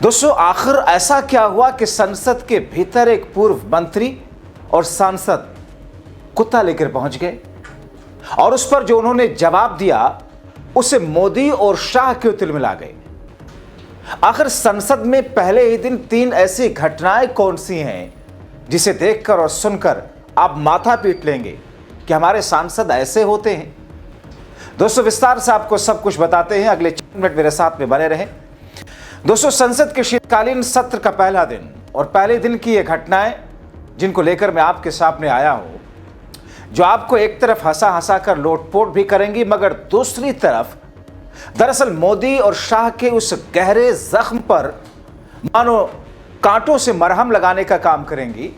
दोस्तों, आखिर ऐसा क्या हुआ कि संसद के भीतर एक पूर्व मंत्री और सांसद कुत्ता लेकर पहुंच गए और उस पर जो उन्होंने जवाब दिया उसे मोदी और शाह क्यों तिलमिला गए। आखिर संसद में पहले ही दिन 3 ऐसी घटनाएं कौन सी हैं जिसे देखकर और सुनकर आप माथा पीट लेंगे कि हमारे सांसद ऐसे होते हैं। दोस्तों, विस्तार से आपको सब कुछ बताते हैं, अगले 4 मिनट मेरे साथ में बने रहें। दोस्तों, संसद के शीतकालीन सत्र का पहला दिन और पहले दिन की ये घटनाएं जिनको लेकर मैं आपके सामने आया हूं, जो आपको एक तरफ हंसा हंसा कर लोटपोट भी करेंगी, मगर दूसरी तरफ दरअसल मोदी और शाह के उस गहरे जख्म पर मानो कांटों से मरहम लगाने का काम करेंगी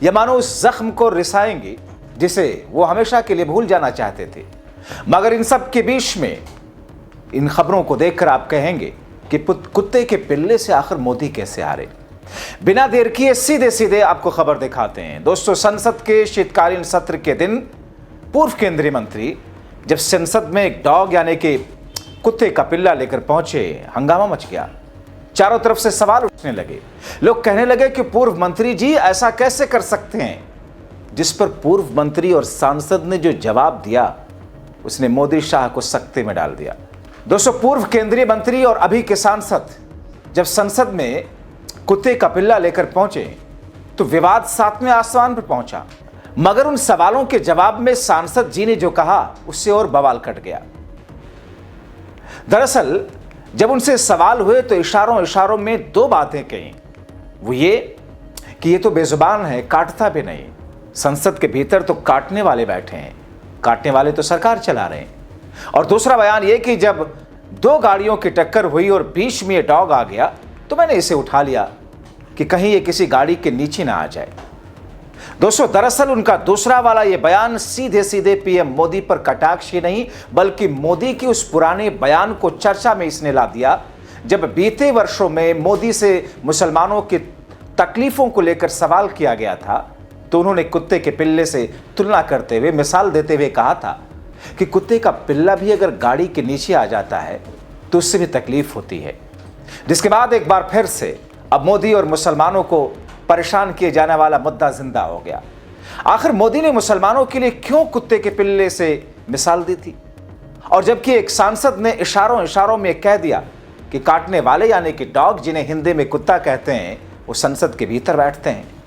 या मानो उस जख्म को रिसाएंगी जिसे वो हमेशा के लिए भूल जाना चाहते थे। मगर इन सब के बीच में इन खबरों को देखकर आप कहेंगे कि कुत्ते के पिल्ले से आखिर मोदी कैसे आ रहे। बिना देर किए सीधे सीधे आपको खबर दिखाते हैं। दोस्तों, संसद के शीतकालीन सत्र के दिन पूर्व केंद्रीय मंत्री जब संसद में एक डॉग यानी कि कुत्ते का पिल्ला लेकर पहुंचे, हंगामा मच गया। चारों तरफ से सवाल उठने लगे। लोग कहने लगे कि पूर्व मंत्री जी ऐसा कैसे कर सकते हैं, जिस पर पूर्व मंत्री और सांसद ने जो जवाब दिया उसने मोदी शाह को सख्ते में डाल दिया। दोस्तों, पूर्व केंद्रीय मंत्री और अभी के सांसद जब संसद में कुत्ते का पिल्ला लेकर पहुंचे तो विवाद 7वें आसमान पर पहुंचा, मगर उन सवालों के जवाब में सांसद जी ने जो कहा उससे और बवाल कट गया। दरअसल जब उनसे सवाल हुए तो इशारों इशारों में 2 बातें कही। वो ये कि ये तो बेजुबान है, काटता भी नहीं। संसद के भीतर तो काटने वाले बैठे हैं, काटने वाले तो सरकार चला रहे हैं। और दूसरा बयान ये कि जब 2 गाड़ियों की टक्कर हुई और बीच में ये डॉग आ गया तो मैंने इसे उठा लिया कि कहीं ये किसी गाड़ी के नीचे ना आ जाए। दोस्तों, दरअसल उनका दूसरा वाला ये बयान सीधे सीधे पीएम मोदी पर कटाक्ष ही नहीं बल्कि मोदी के उस पुराने बयान को चर्चा में इसने ला दिया जब बीते वर्षों में मोदी से मुसलमानों की तकलीफों को लेकर सवाल किया गया था तो उन्होंने कुत्ते के पिल्ले से तुलना करते हुए, मिसाल देते हुए कहा था कि कुत्ते का पिल्ला भी अगर गाड़ी के नीचे आ जाता है तो उससे भी तकलीफ होती है। जिसके बाद एक बार फिर से अब मोदी और मुसलमानों को परेशान किए जाने वाला मुद्दा जिंदा हो गया। आखिर मोदी ने मुसलमानों के लिए क्यों कुत्ते के पिल्ले से मिसाल दी थी, और जबकि एक सांसद ने इशारों इशारों में कह दिया कि काटने वाले यानी कि डॉग, जिन्हें हिंदी में कुत्ता कहते हैं, वो संसद के भीतर बैठते हैं।